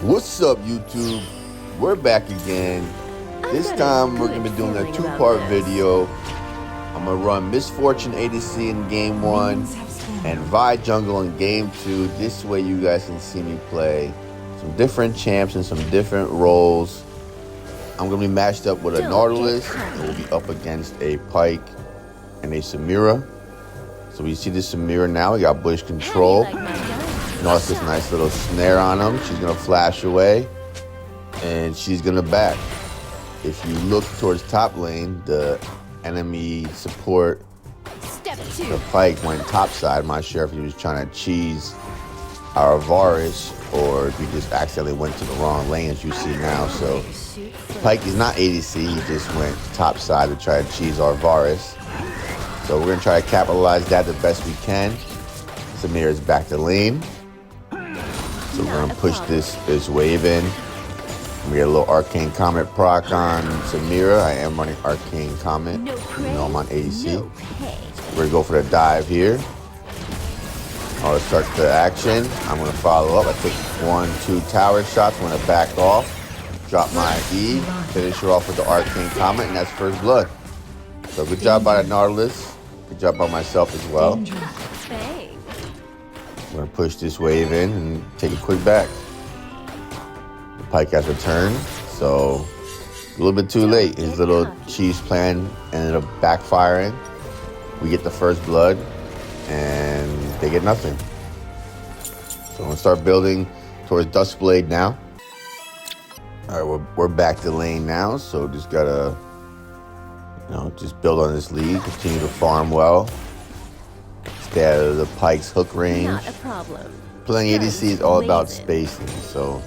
What's up, YouTube? We're back again. This time we're going to be doing a two-part video. I'm going to run Miss Fortune ADC in Game 1 and Vi Jungle in Game 2. This way you guys can see me play some different champs and some different roles. I'm going to be matched up with a Nautilus, and we'll be up against a Pike and a Samira. So we see the Samira now. We got bush control. Notice this nice little snare on him. She's going to flash away, and she's going to back. If you look towards top lane, the enemy support, the Pike went top side. I'm not sure if he was trying to cheese our Varus or if he just accidentally went to the wrong lane, as you see now. So Pike is not ADC. He just went top side to try to cheese our Varus. So we're going to try to capitalize that the best we can. Samira is back to lane. So we're going to push this wave in. We get a little Arcane Comet proc on Samira. I am running Arcane Comet, even though I'm on ADC. We're going to go for the dive here. Let's start the action. I'm going to follow up. I take 1-2 tower shots. I'm going to back off, drop my E, finish her off with the Arcane Comet, and that's first blood. So good job by the Nautilus. Good job by myself as well. We're going to push this wave in and take a quick back. The Pike has returned, so a little bit too late. His little cheese plan ended up backfiring. We get the first blood, and they get nothing. So I'm going to start building towards Duskblade now. All right, we're back to lane now, so just got to, just build on this lead, continue to farm well. Stay out of the Pike's hook range. Not a problem. Playing ADC is all about spacing, so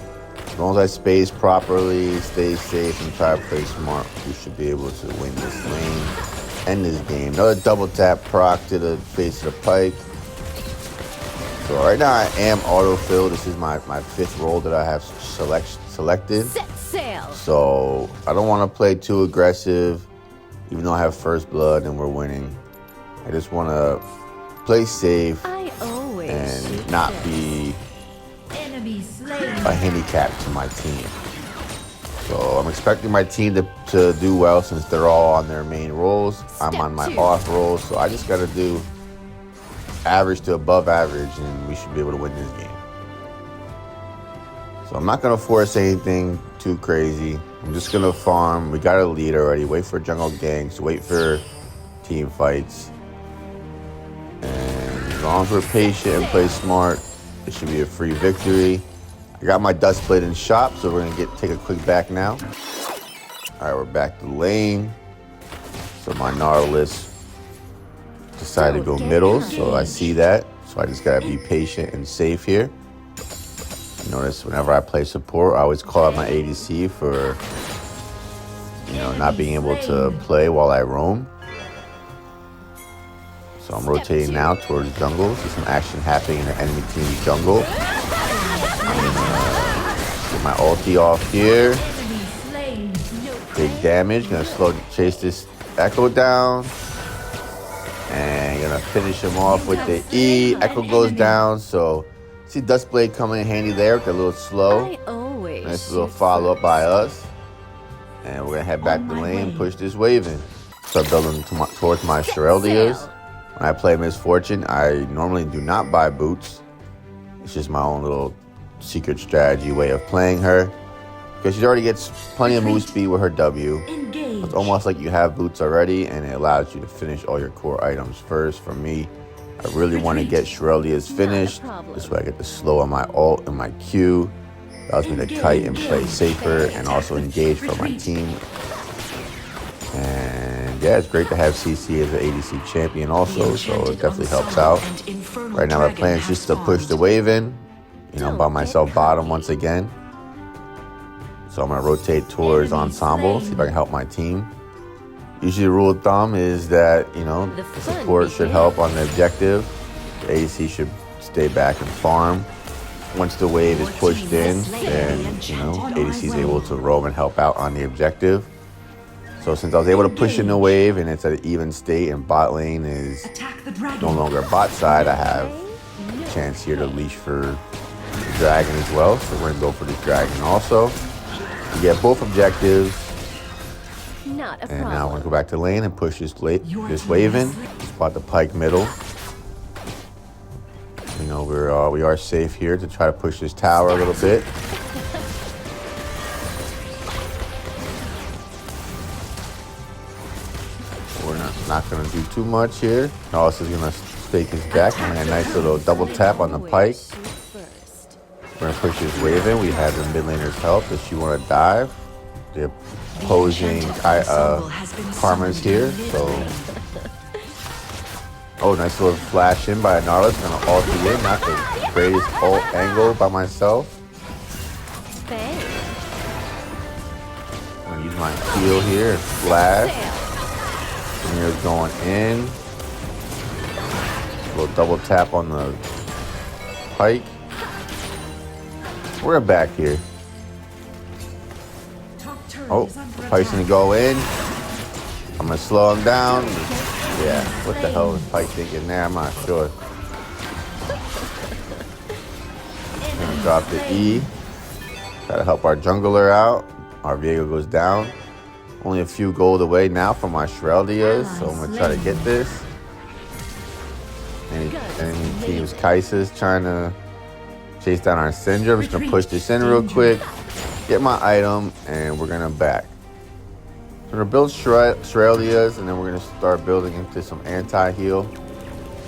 as long as I space properly, stay safe, and try to play smart, we should be able to win this lane, end this game. Another double tap proc to the face of the Pike. So right now I am autofill. This is my fifth role that I have selected. Set sail. So I don't want to play too aggressive, even though I have first blood and we're winning. I just want to play safe and not be a handicap to my team. So I'm expecting my team to do well since they're all on their main roles. I'm on my off role, so I just got to do average to above average, and we should be able to win this game. So I'm not going to force anything too crazy. I'm just going to farm. We got a lead already. Wait for jungle ganks. Wait for team fights. And as long as we're patient and play smart, it should be a free victory. I got my Duskblade in shop, so we're going to take a quick back now. All right, we're back to lane. So my Nautilus decided to go middle, so I see that. So I just got to be patient and safe here. Notice whenever I play support, I always call out my ADC for, not being able to play while I roam. So I'm rotating now towards jungle. See some action happening in the enemy team's jungle. I'm gonna get my ulti off here. Big damage. Gonna slow chase this Echo down. And gonna finish him off with the E. Echo goes down. So see Duskblade coming in handy there with a little slow. Nice little follow up by us. And we're gonna head back to lane, push this wave in. Start building towards my Shireldias. When I play Miss Fortune, I normally do not buy boots. It's just my own little secret strategy way of playing her. Because she already gets plenty of move speed with her W. It's almost like you have boots already, and it allows you to finish all your core items first. For me, I really want to get Shireldias finished. This way I get the slow on my ult and my Q. Allows me to kite and play safer and also engage for my team. And yeah, it's great to have CC as an ADC champion also, so it definitely helps out. Right now my plan is just to push the wave in, by myself bottom once again. So I'm going to rotate towards ensemble, see if I can help my team. Usually the rule of thumb is that, the support should help on the objective. The ADC should stay back and farm. Once the wave is pushed in, then, ADC is able to roam and help out on the objective. So since I was able to push in the wave and it's at an even state and bot lane is no longer bot side, I have a chance here to leash for the dragon as well. So we're gonna go for the dragon also. We get both objectives. Not a And problem. now we're gonna go back to lane and push this wave in. Spot the pike middle. You know, we are safe here to try to push this tower a little bit. We're not gonna do too much here. Nautilus is gonna stake his back and a nice little double tap on the pike. We're gonna push this wave in. We have the mid laner's help if she wanna dive. The opposing Karma's here, so. Oh, nice little flash in by Nautilus. Gonna ult in, not the greatest ult angle by myself. I'm gonna use my heal here and flash. Here's going in. A little double tap on the pike. We're back here. Oh, the pike's gonna go in. I'm gonna slow him down. Yeah, what the hell is Pike thinking there? I'm not sure. Gonna drop the E. Try to help our jungler out. Our Viego goes down. Only a few gold away now from my Shreldia, so I'm gonna try to get this. Enemy team's Kai'Sa's trying to chase down our Syndra. I'm just gonna push this in real quick, get my item, and we're gonna back. We're gonna build Shrelias, and then we're gonna start building into some anti-heal.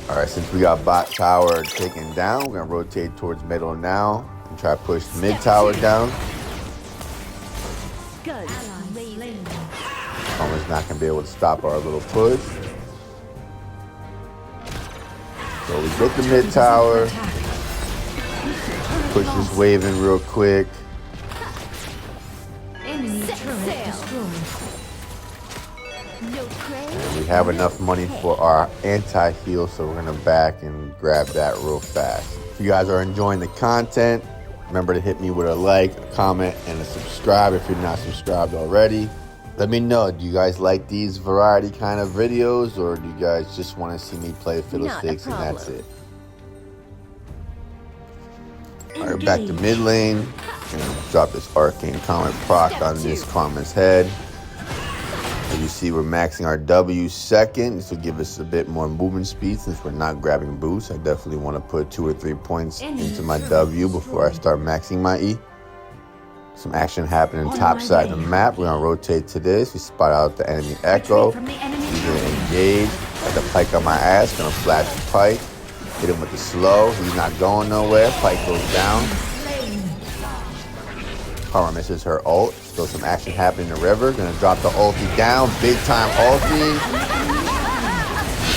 All right, since we got bot tower taken down, we're gonna rotate towards middle now and try to push mid tower down. Almost not gonna be able to stop our little push. So we get the mid tower, push this wave in real quick. And we have enough money for our anti-heal, so we're gonna back and grab that real fast. If you guys are enjoying the content, remember to hit me with a like, a comment, and a subscribe if you're not subscribed already. Let me know, do you guys like these variety kind of videos, or do you guys just want to see me play Fiddlesticks and that's it? All right, back to mid lane. And drop this arcane comet proc on this Karma's head. As you see, we're maxing our W second. This will give us a bit more movement speed since we're not grabbing boosts. I definitely want to put 2 or 3 points into my W before I start maxing my E. Some action happening top side of the map. We're gonna rotate to this. We spot out the enemy Echo. He's gonna engage. Got the pike on my ass. Gonna flash the pike. Hit him with the slow. He's not going nowhere. Pike goes down. Karma misses her ult. Still some action happening in the river. Gonna drop the ulti down. Big time ulti.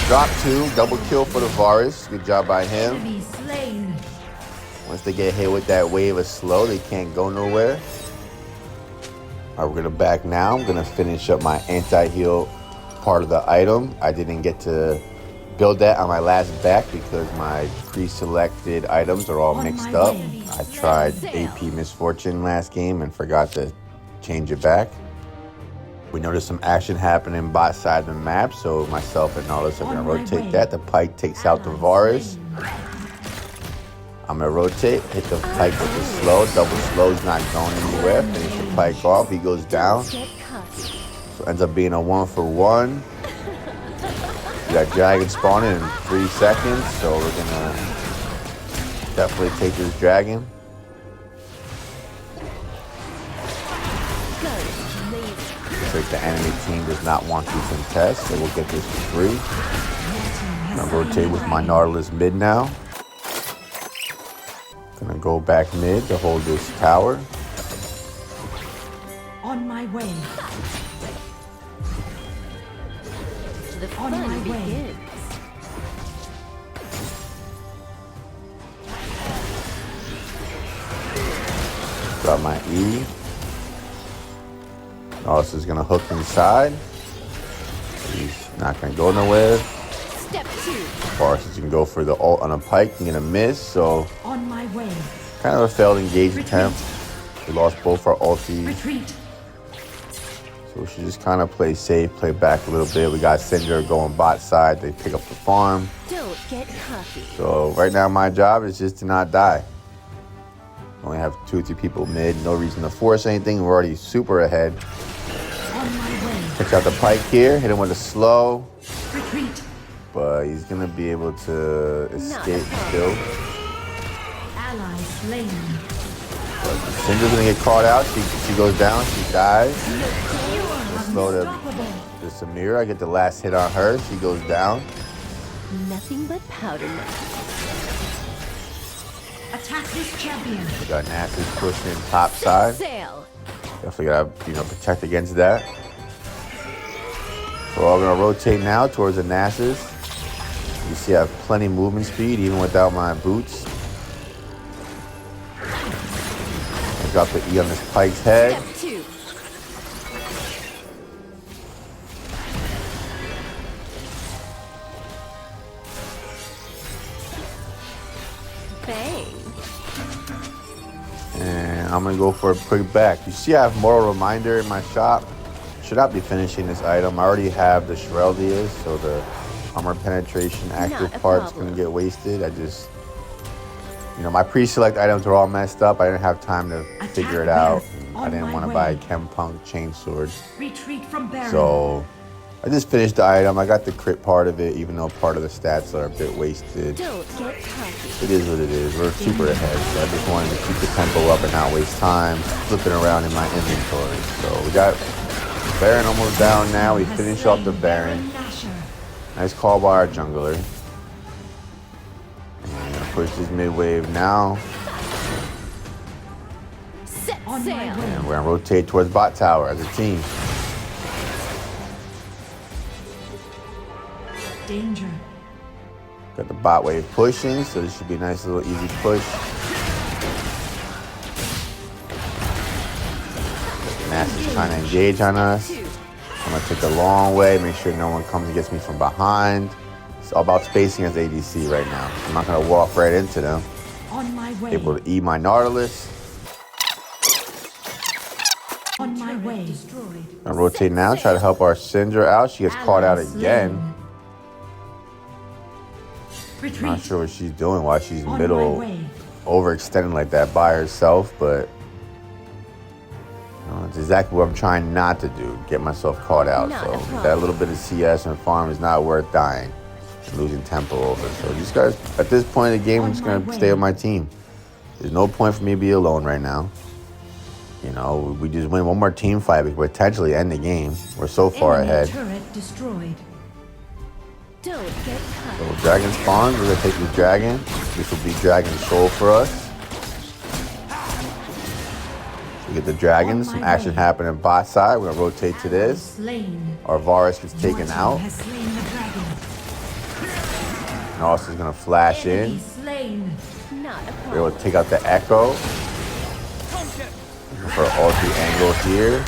Drop 2. Double kill for the Varus. Good job by him. Once they get hit with that wave of slow, they can't go nowhere. All right, we're gonna back now. I'm gonna finish up my anti-heal part of the item. I didn't get to build that on my last back because my pre-selected items are all mixed up. I tried AP Miss Fortune last game and forgot to change it back. We noticed some action happening bot side of the map, so myself and Nautilus are gonna rotate that. The pike takes out the Varus. I'm gonna rotate, hit the pike with the slow. Double slow's not going anywhere. Finish the pike off, he goes down. So it ends up being a 1-for-1. We got dragon spawning in 3 seconds, so we're gonna definitely take this dragon. Looks like the enemy team does not want to contest, so we'll get this for free. I'm gonna rotate with my Nautilus mid now. Gonna go back mid to hold this tower. On my way. The fun begins. Drop my E. Nautilus is gonna hook inside. He's not gonna go nowhere. Step 2. Varus is gonna go for the ult on a pike and gonna miss, so On my way. kind of a failed engage attempt. We lost both our ultis. Retreat. So we should just kind of play safe, play back a little bit. We got Syndra going bot side. They pick up the farm. Don't get cocky. So right now my job is just to not die. Only have 2 or 3 people mid. No reason to force anything. We're already super ahead. Catch out the Pike here. Hit him with a slow. Retreat. But he's going to be able to escape still. Ally slain. Syndra's going to get caught out. She goes down. She dies. Slow to Samira. I get the last hit on her. She goes down. Nothing but powder now. Attack this champion. We got Nasus pushing top side. Sail. Definitely gotta, protect against that. So we're all gonna rotate now towards the Nasus. You see I have plenty of movement speed even without my boots. I drop the E on this Pike's head. Step 2. Bang. And I'm gonna go for a quick back. You see I have Moral Reminder in my shop. Should not be finishing this item. I already have the Shreldias, so the armor penetration active part's gonna get wasted. I just, my pre-select items were all messed up. I didn't have time to figure it out. I didn't want to buy a Chempunk Chainsword. Retreat from Baron. So I just finished the item. I got the crit part of it, even though part of the stats are a bit wasted. Don't get cocky. It is what it is. We're super ahead. So I just wanted to keep the tempo up and not waste time flipping around in my inventory. So we got Baron almost down now. We finish off the Baron. Nice call by our jungler. And I'm gonna push this mid wave now. Set On my sail. way. And we're gonna rotate towards bot tower as a team. Danger. Got the bot wave pushing, so this should be a nice little easy push. Nasus trying to engage on us. I'm gonna take a long way, make sure no one comes and gets me from behind. It's all about spacing as ADC right now. I'm not gonna walk right into them. On my way. Able to E my Nautilus. On my way. Destroyed. I rotate now, try to help our Syndra out. She gets caught out again. Retreat. Not sure what she's doing, why she's On middle my way. overextending like that by herself, but it's exactly what I'm trying not to do, get myself caught out. Not So a problem. that little bit of CS and farm is not worth dying and losing tempo over. So these guys, at this point in the game, I'm just going to stay with my team. There's no point for me to be alone right now. We just win one more team fight, we could potentially end the game. We're so far Enemy ahead. turret destroyed. Don't get cocky. So dragon spawns, we're going to take this dragon. This will be dragon soul for us. We get the dragon, some action happening bot side. We're gonna rotate to this. Slain. Our Varus gets Your taken team out. has slain the dragon. And also is gonna flash Enemy in. slain. Not a We're problem. able to take out the Echo. For all 3 angles here.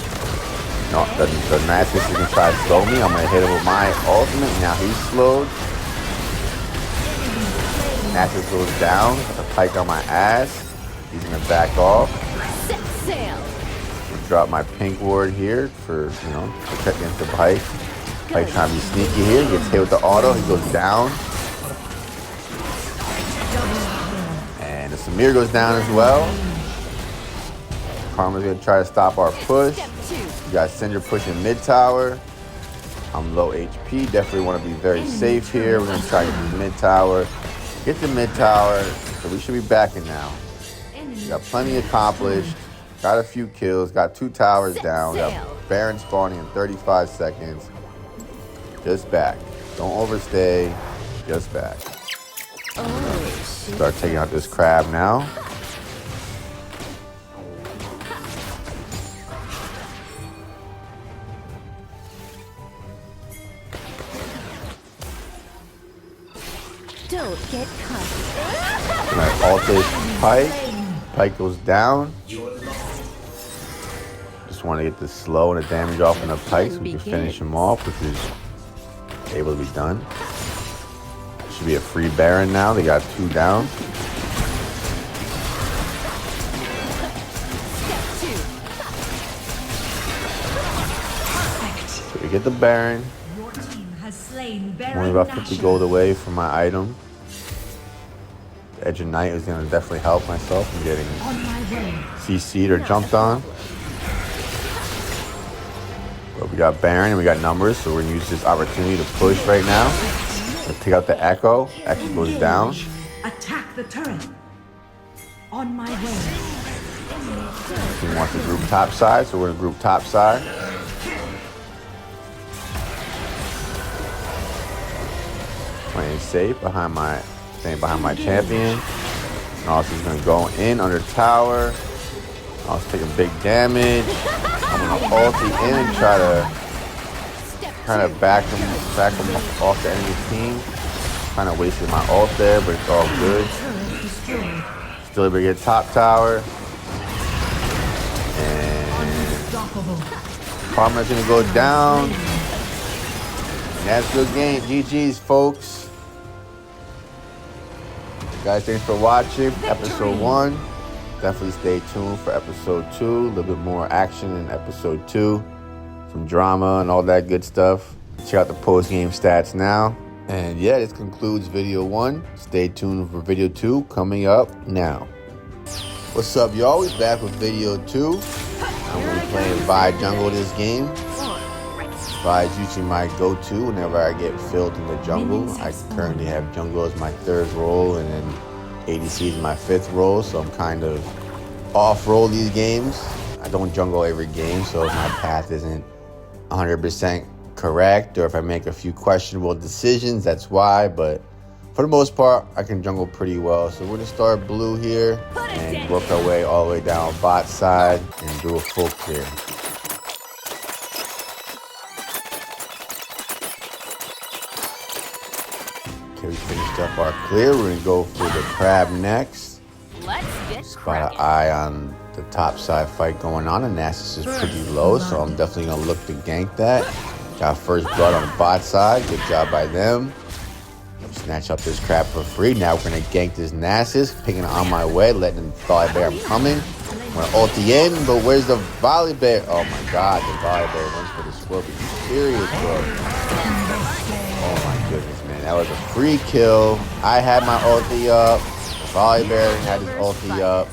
No, the Nasus is gonna try to slow me. I'm gonna hit him with my ultimate. Now he's slowed. Nasus goes down. Got the Pike on my ass. He's gonna back off. Set sail. Drop my pink ward here for, protect against the Pike. Pike trying to be sneaky here. He gets hit with the auto. He goes down. And the Samir goes down as well. Karma's going to try to stop our push. Step 2. We got Syndra pushing mid tower. I'm low HP. Definitely want to be very safe here. We're going to try to get the mid tower. Get the mid tower. So we should be backing now. We got plenty accomplished. Got a few kills. Got 2 towers down. We got Baron spawning in 35 seconds. Just back. Don't overstay. Just back. Oh, Start taking out this crab now. don't get cocky. Gonna ult this Pike. Pike goes down. Just want to get the slow and the damage off on the Pike so we can finish him off, which is able to be done. Should be a free Baron now. They got 2 down. So we get the Baron. Your team has slain Baron Only about 50 Nashor. gold away from my item. Edge of Night is going to definitely help myself in getting On my way. CC'd or jumped on. But we got Baron and we got numbers, so we're going to use this opportunity to push right now. Let's take out the Echo. Echo goes down. Attack the turret. On my way. He wants to group top side, so we're going to group top side. Playing safe staying behind my champion. And also he's gonna go in under tower. Also taking big damage. I'm gonna ulti in and try to back him off the enemy team. Kind of wasted my ult there, but it's all good. Still able to get top tower. And Karma's gonna go down. And that's a good game. GG's, folks. Guys, thanks for watching episode 1. Definitely stay tuned for episode 2. A little bit more action in episode 2. Some drama and all that good stuff. Check out the post-game stats now. And yeah, this concludes video 1. Stay tuned for video 2 coming up now. What's up, y'all? We're back with video 2. I'm going to be playing Vi Jungle this game. Vi is usually my go-to whenever I get filled in the jungle. I currently have jungle as my 3rd role, and then ADC is my 5th role, so I'm kind of off-roll these games. I don't jungle every game, so if my path isn't 100% correct, or if I make a few questionable decisions, that's why. But for the most part, I can jungle pretty well. So we're going to start blue here and work our way all the way down bot side and do a full clear. Okay, we finished up our clear. We're gonna go for the crab next. Let's get Got an eye on the top side fight going on, and Nasus is pretty low, so I'm definitely gonna look to gank that. Got first blood on the bot side. Good job by them. Snatch up this crab for free. Now we're gonna gank this Nasus, picking it on my way, letting the volley bear. I'm coming. I'm gonna ulti in, but where's the volley bear? Oh my god, the volley bear went for the swirl. Are you serious, bro? Oh my goodness, man. That was a free kill. I had my ulti up. Volley bear had his ulti up.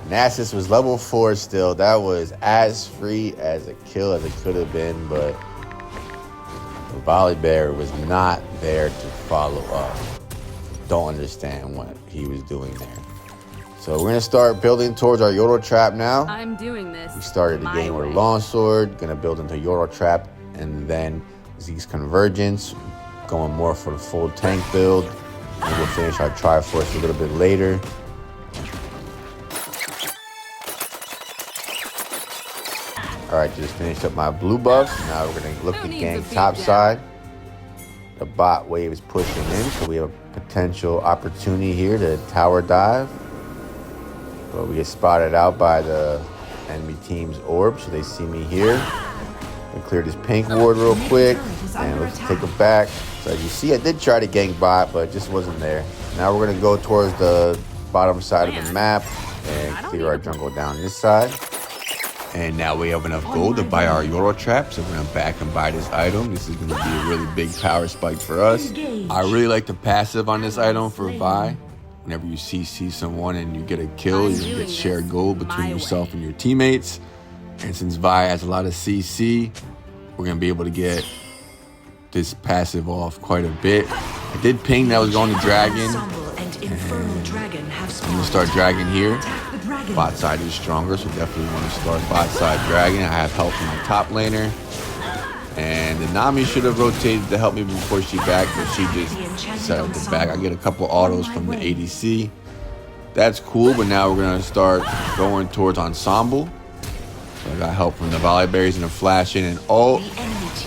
Nasus was level 4 still. That was as free as a kill as it could have been, but the volley bear was not there to follow up. Don't understand what he was doing there. So we're gonna start building towards our Yordle trap now. I'm doing this. We started the game with a longsword, gonna build into Yordle trap, and then Zeke's convergence, going more for the full tank build. And we'll finish our Triforce a little bit later. All right, just finished up my blue buffs. Now we're gonna look to gank top side. The bot wave is pushing in, so we have a potential opportunity here to tower dive. But we get spotted out by the enemy team's orb, so they see me here. And clear this pink ward real quick, and let's take it back. So as you see, I did try to gank bot, but it just wasn't there. Now we're gonna go towards the bottom side of the map and clear our jungle down this side. And now we have enough gold to buy our Yordle trap, so we're gonna back and buy this item. This is gonna be a really big power spike for us. I really like the passive on this item for Vi. Whenever you CC someone and you get a kill, you get shared gold between yourself and your teammates. And since Vi has a lot of CC, we're gonna be able to get this passive off quite a bit. I did ping that I was going to dragon. And I'm gonna start dragon here. Bot side is stronger, so definitely want to start bot side dragon. I have help from my top laner. And the Nami should have rotated to help me before she backed, but she just decided to back. I get a couple autos from the ADC. That's cool, but now we're gonna start going towards ensemble. So I got help from the volley berries and the flash in and ult.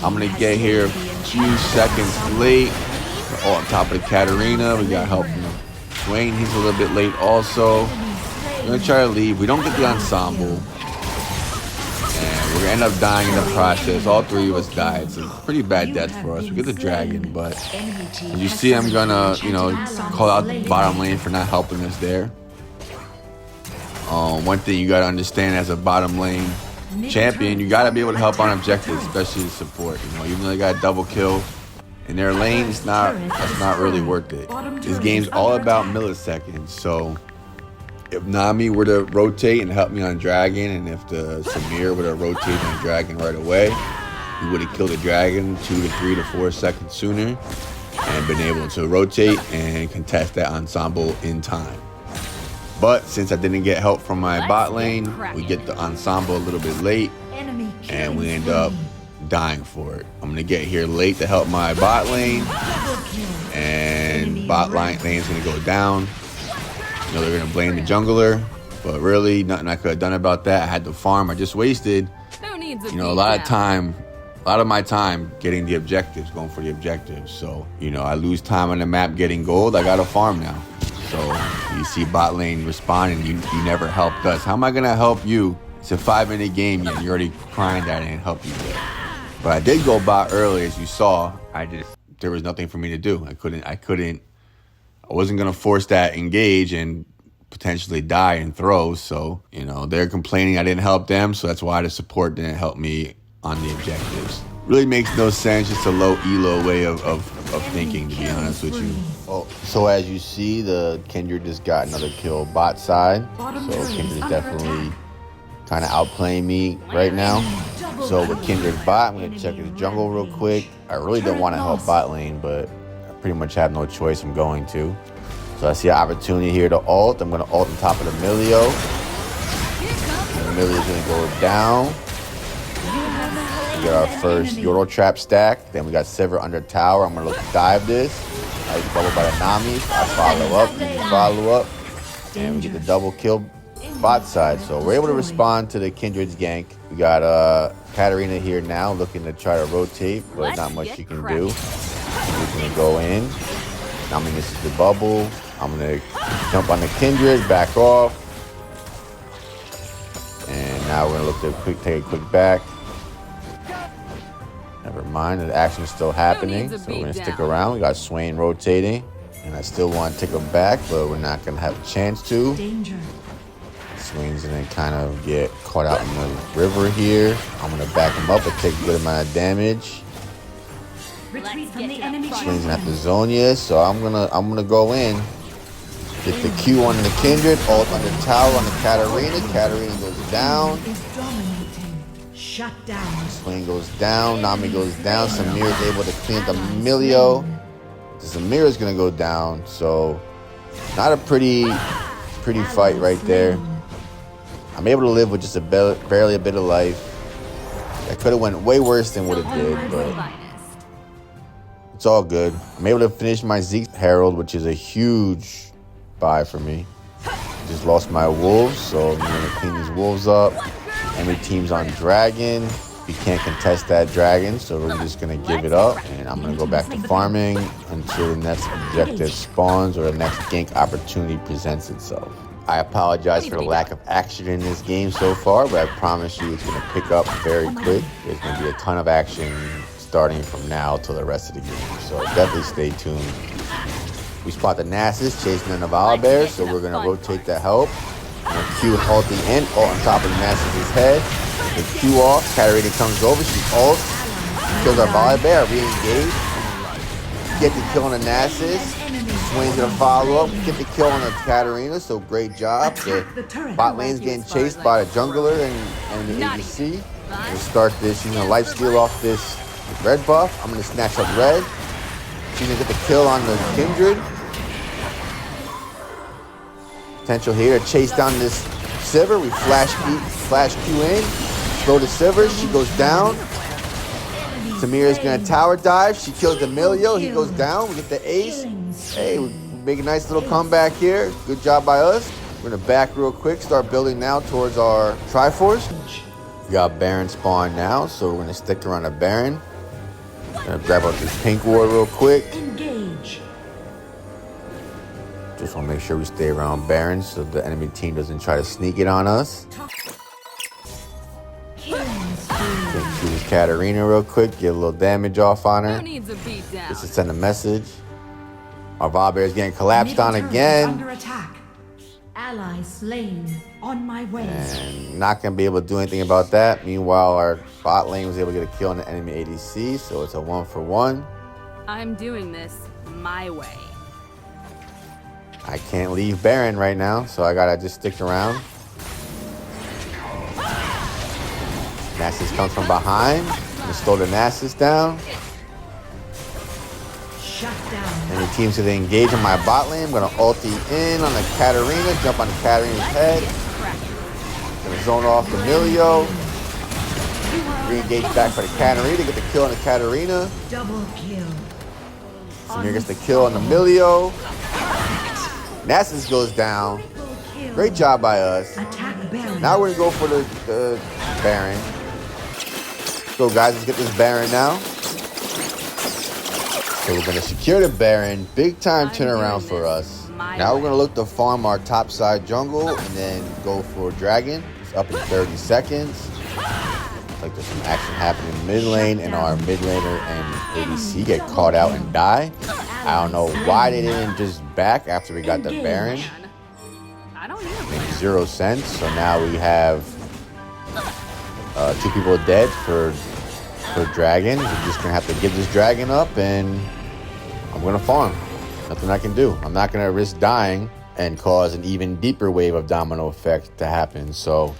I'm gonna get here a few seconds late. Oh, on top of the Katarina, we got help from the Swain. He's a little bit late also. I'm gonna try to leave. We don't get the ensemble. And we're gonna end up dying in the process. All 3 of us died. It's a pretty bad death for us. We get the dragon, but as you see, I'm gonna, call out the bottom lane for not helping us there. One thing you gotta understand as a bottom lane champion, you gotta be able to help on objectives, especially support. Even though they got a double kill, in their lane, that's not really worth it. This game's all about milliseconds, so if Nami were to rotate and help me on dragon, and if the Samir were to rotate on dragon right away, we would have killed the dragon 2 to 3 to 4 seconds sooner and been able to rotate and contest that ensemble in time. But since I didn't get help from my bot lane, we get the ensemble a little bit late and we end up dying for it. I'm gonna get here late to help my bot lane, and bot lane's gonna go down. You know, they're gonna blame the jungler, but really nothing I could have done about that. I had to farm. I just wasted, you know, a lot of my time getting the objectives, going for the objectives. So, you know, I lose time on the map getting gold. I gotta farm now. So you see bot lane responding, you never helped us. How am I gonna help you? It's a 5-minute game and you're already crying that I didn't help you yet. But I did go bot early, as you saw. There was nothing for me to do. I wasn't gonna force that engage and potentially die and throw. So, you know, they're complaining I didn't help them. So that's why the support didn't help me on the objectives. Really makes no sense. Just a low elo way of thinking, to be honest with you. Oh, so as you see, the Kindred just got another kill bot side. So Kindred's definitely kind of outplaying me right now. So with Kindred's bot, I'm gonna check his jungle real quick. I really don't want to help bot lane, but I pretty much have no choice. I'm going to. So I see an opportunity here to ult. I'm gonna ult on top of the Emilio. And Emilio's gonna go down. We got our first Yordle trap stack. Then we got Sivir under tower. I'm gonna look to dive this. Nice bubble by the Nami. I follow up. And we get the double kill bot side. So we're able to respond to the Kindred's gank. We got Katarina here now looking to try to rotate, but not much she can do. She's gonna go in. Nami misses the bubble. I'm gonna jump on the Kindred, back off. And now we're gonna look to take a quick back. Never mind, the action's still happening, so we're gonna stick around. We got Swain rotating, and I still want to take him back, but we're not gonna have a chance to. Swain's gonna kind of get caught out in the river here. I'm gonna back him up and take a good amount of damage. Swain's not the zone yet, so I'm gonna go in. Get the Q on the Kindred, ult on the tower on the Katarina. Katarina goes down. Shut down. Swain goes down. Nami goes down. Samir is able to clean the Emilio. Samir is gonna go down. So not a pretty fight right there. I'm able to live with just barely a bit of life. That could have went way worse than what it did, but it's all good. I'm able to finish my Zeke Herald, which is a huge buy for me. Just lost my wolves, so I'm gonna clean these wolves up. Enemy team's on dragon. We can't contest that dragon, so we're just gonna give it up. And I'm gonna go back to farming until the next objective spawns or the next gank opportunity presents itself. I apologize for the lack of action in this game so far, but I promise you it's gonna pick up very quick. There's gonna be a ton of action starting from now till the rest of the game, so definitely stay tuned. We spot the Nasus chasing the Volibear, so we're gonna rotate to help. I'm gonna Q and ult the end, ult on top of Nasus' head. The Q off, Katarina comes over, she ults, kills our Volibear, re-engage. Get the kill on the Nasus. Swain's gonna follow up, get the kill on the Katarina, so great job. The bot lane's getting chased by the jungler and the ADC. We'll start this, she's gonna lifesteal off this red buff. I'm gonna snatch up red. She's gonna get the kill on the Kindred. Potential here to chase down this Sivir. We flash Q in. Throw the Sivir. She goes down. Samir is gonna tower dive. She kills Emilio. He goes down. We get the ace. Hey, we make a nice little comeback here. Good job by us. We're gonna back real quick. Start building now towards our Triforce. We got Baron spawn now, so we're gonna stick around the Baron. Gonna grab up this pink ward real quick. Engage. Just want to make sure we stay around Baron so the enemy team doesn't try to sneak it on us. Gonna choose Katarina real quick, get a little damage off on her. Just to send a message. Our Volibear is getting collapsed on again. Under attack. Ally slain. On my way. And not gonna be able to do anything about that. Meanwhile, our bot lane was able to get a kill on the enemy ADC, so it's a 1-for-1. I'm doing this my way. I can't leave Baron right now, so I gotta just stick around. Nasus comes from behind. Just throw the Nasus down. Shut down. Any team's gonna engage on my bot lane. I'm gonna ulti in on the Katarina, jump on the Katarina's head. Gonna zone off the Milio. Re-engage back for the Katarina to get the kill on the Katarina. Double kill. Samir gets the kill on the Milio. Nasus goes down. Triple kill. Great job by us. Attack Baron. Now we're gonna go for the Baron. Let's go, guys. Let's get this Baron now. So we're gonna secure the Baron. Big time turnaround for us. Now we're gonna look to farm our top side jungle and then go for Dragon. It's up in 30 seconds. Looks like there's some action happening in mid lane, and our mid laner and ADC get caught out and die. I don't know why they didn't just back after we got the Baron. Man, I don't need a Makes 0 sense. So now we have 2 people dead for Dragon. We're just gonna have to give this Dragon up, and I'm gonna farm. Nothing I can do. I'm not gonna risk dying and cause an even deeper wave of domino effect to happen. So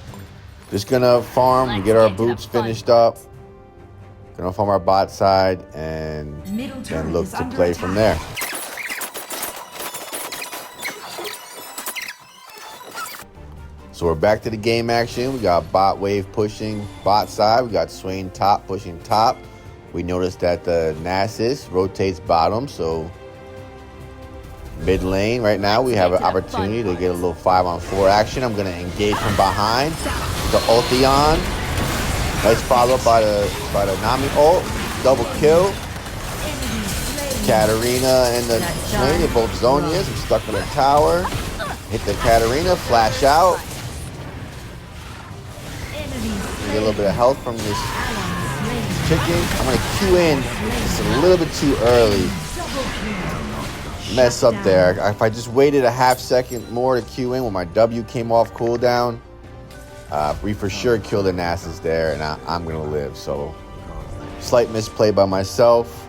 just gonna farm, we get our boots finished up. Gonna farm our bot side and Middle then turret look is to under play attack. from there. So we're back to the game action. We got bot wave pushing bot side. We got Swain top pushing top. We noticed that the Nasus rotates bottom, so mid lane right now we have an opportunity to get a little 5-on-4 action. I'm gonna engage from behind. The ulti on. Nice follow up by the Nami ult. Double kill. Katarina and the Swain, they're both Zonias. I'm stuck in the tower. Hit the Katarina, flash out. Get a little bit of health from this chicken. I'm gonna Q in just a little bit too early. Mess up there. If I just waited a half second more to Q in when my W came off cooldown, we for sure killed the Nasus there, and I'm gonna live. So slight misplay by myself,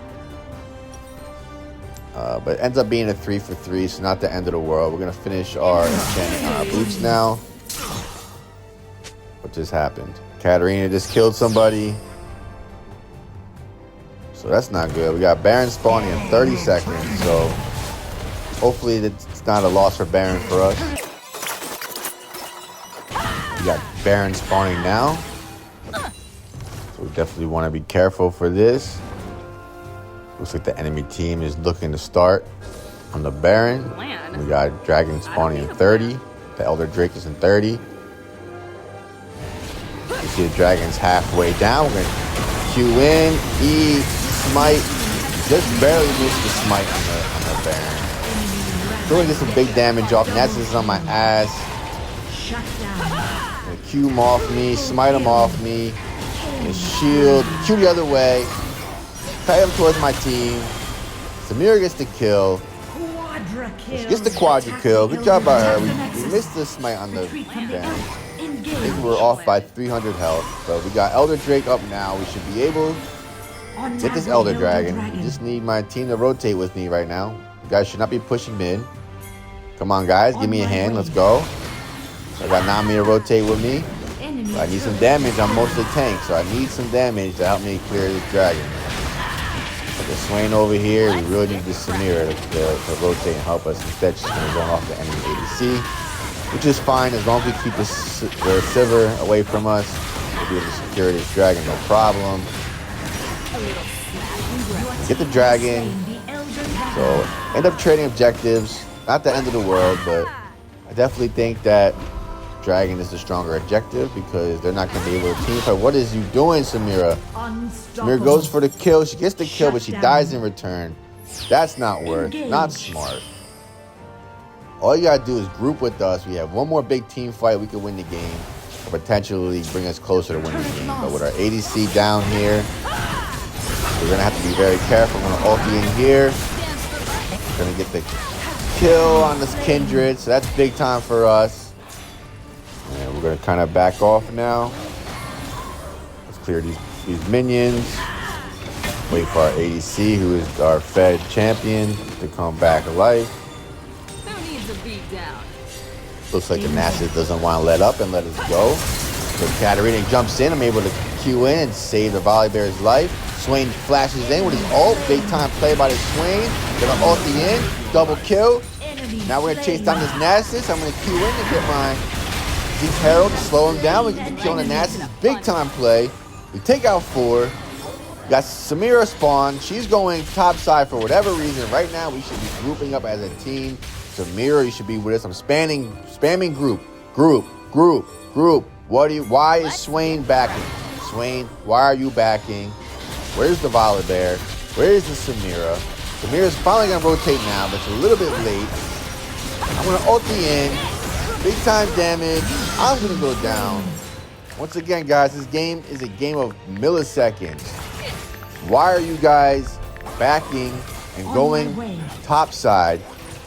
but it ends up being a 3 for 3, so not the end of the world. We're gonna finish our boots now. What just happened? Katarina just killed somebody. So that's not good. We got Baron spawning in 30 seconds. So hopefully it's not a loss for Baron for us. We got Baron spawning now. So we definitely want to be careful for this. Looks like the enemy team is looking to start on the Baron. We got Dragon spawning in 30. The Elder Drake is in 30. You see the Dragon's halfway down. We're gonna Q in, E, smite. Just barely missed the smite on the Baron. Still gonna get some big damage off. Nasus is on my ass. Gonna Q him off me, smite him off me. And shield, Q the other way. Kite him towards my team. Samira gets the kill. She gets the quadra kill. Good job by her. We missed the smite on the Baron. I think we're off by 300 health. So we got Elder Drake up now. We should be able to get this Elder Dragon. We just need my team to rotate with me right now. You guys should not be pushing mid. Come on, guys. Give me a hand. Let's go. So I got Nami to rotate with me. So I need some damage. I'm mostly tank, so I need some damage to help me clear this dragon. Put the Swain over here. We really need this Samira to rotate and help us. Instead, she's going to go off the enemy ADC, which is fine as long as we keep the Sivir away from us. We'll be able to secure this dragon, no problem. Get the dragon. So end up trading objectives. Not the end of the world, but I definitely think that dragon is the stronger objective because they're not going to be able to team fight. What is you doing, Samira? Samira goes for the kill. She gets the kill, but she dies in return. That's not not smart. All you gotta do is group with us. We have one more big team fight. We could win the game, or potentially bring us closer to winning the game. But with our ADC down here, we're gonna have to be very careful. We're gonna ulti in here. We're gonna get the kill on this Kindred, so that's big time for us. And we're gonna kind of back off now. Let's clear these minions. Wait for our ADC, who is our Fed champion, to come back alive. Who needs a beat down? Looks like the Nasus doesn't want to let up and let us go. So Katarina jumps in. I'm able to Q in and save the Volibear's life. Swain flashes in with his ult. Big time play by the Swain. Gonna ult the in. Double kill. Now we're gonna chase down this Nasus. I'm gonna Q in to get my Deep Herald to slow him down. We get the kill on the Nasus. Big time play. We take out 4. We got Samira spawn. She's going top side for whatever reason. Right now, we should be grouping up as a team. Samira, you should be with us. I'm spamming group. Why is Swain backing? Swain, why are you backing? Where's the Volibear? Where is the Samira? Samira's finally gonna rotate now, but it's a little bit late. I'm gonna ult the in. Big time damage. I'm gonna go down. Once again, guys, this game is a game of milliseconds. Why are you guys backing and going top side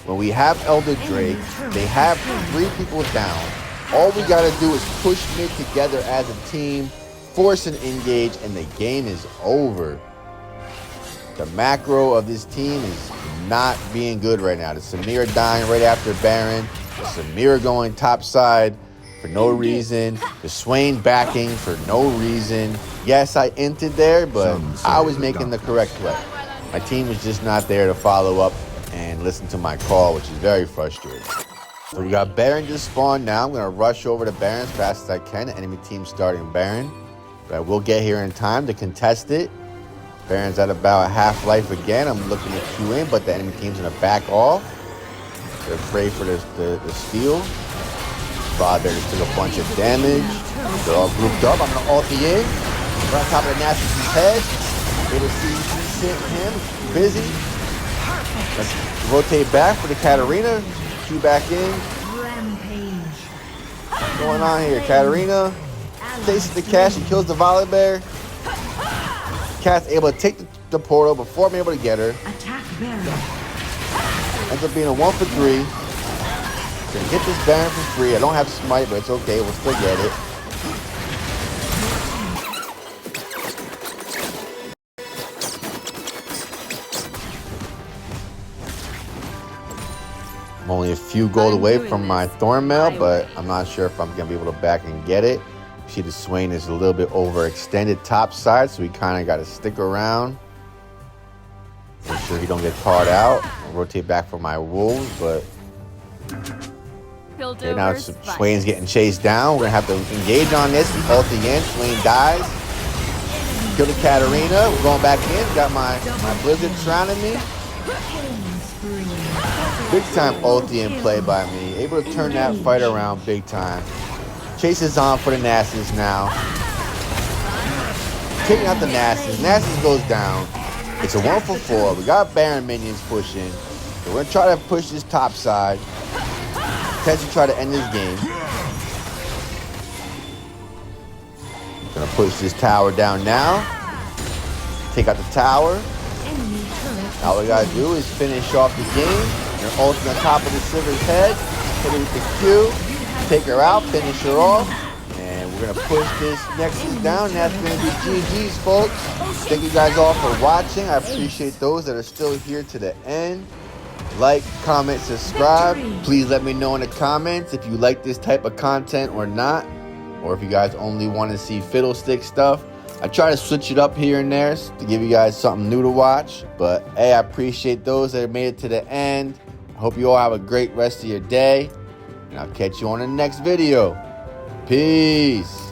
when we have Elder Drake? They have 3 people down. All we gotta do is push mid together as a team, force an engage, and the game is over. The macro of this team is not being good right now. The Samira dying right after Baron. The Samira going top side for no reason. The Swain backing for no reason. Yes, I entered there, but I was making the correct play. My team was just not there to follow up and listen to my call, which is very frustrating. So we got Baron just spawned now. I'm going to rush over to Baron as fast as I can. The enemy team starting Baron. But I will get here in time to contest it. Baron's at about half life again. I'm looking to Q in, but the enemy team's going to back off. They're afraid for the steal. Volibear just took a bunch of damage. They're all grouped up. I'm going to ult the in. Right on top of the Nasus' head. Able to see him. Busy. Let's rotate back for the Katarina. Q back in. Rampage. What's going on here? Katarina chases the cash and kills the Volibear. Cat's able to take the portal before I'm able to get her. Attack Baron. Ends up being a 1 for 3. Gonna get this Baron for free. I don't have smite, but it's okay. We'll still get it. I'm only a few gold away from my Thornmail, but I'm not sure if I'm going to be able to back and get it. See, the Swain is a little bit overextended top side, so we kind of got to stick around. Make sure he don't get caught out. I'll rotate back for my wolves, but okay, now Swain's getting chased down. We're going to have to engage on this. Ult again. Swain dies. Kill the Katarina. We're going back in. Got my Blizzard surrounding me. Big time ulti in play by me. Able to turn that fight around big time. Chases on for the Nasus now. Taking out the Nasus. Nasus goes down. It's a 1 for 4. We got Baron minions pushing. So we're going to try to push this top side. Potentially try to end this game. Gonna push this tower down now. Take out the tower. All we gotta do is finish off the game. You're ulting on top of the Silver's head. Hit her with the Q. Take her out. Finish her off. And we're gonna push this Nexus down. That's gonna be GG's, folks. Thank you guys all for watching. I appreciate those that are still here to the end. Like, comment, subscribe. Please let me know in the comments if you like this type of content or not. Or if you guys only want to see fiddlestick stuff. I try to switch it up here and there to give you guys something new to watch. But hey, I appreciate those that have made it to the end. I hope you all have a great rest of your day. And I'll catch you on the next video. Peace.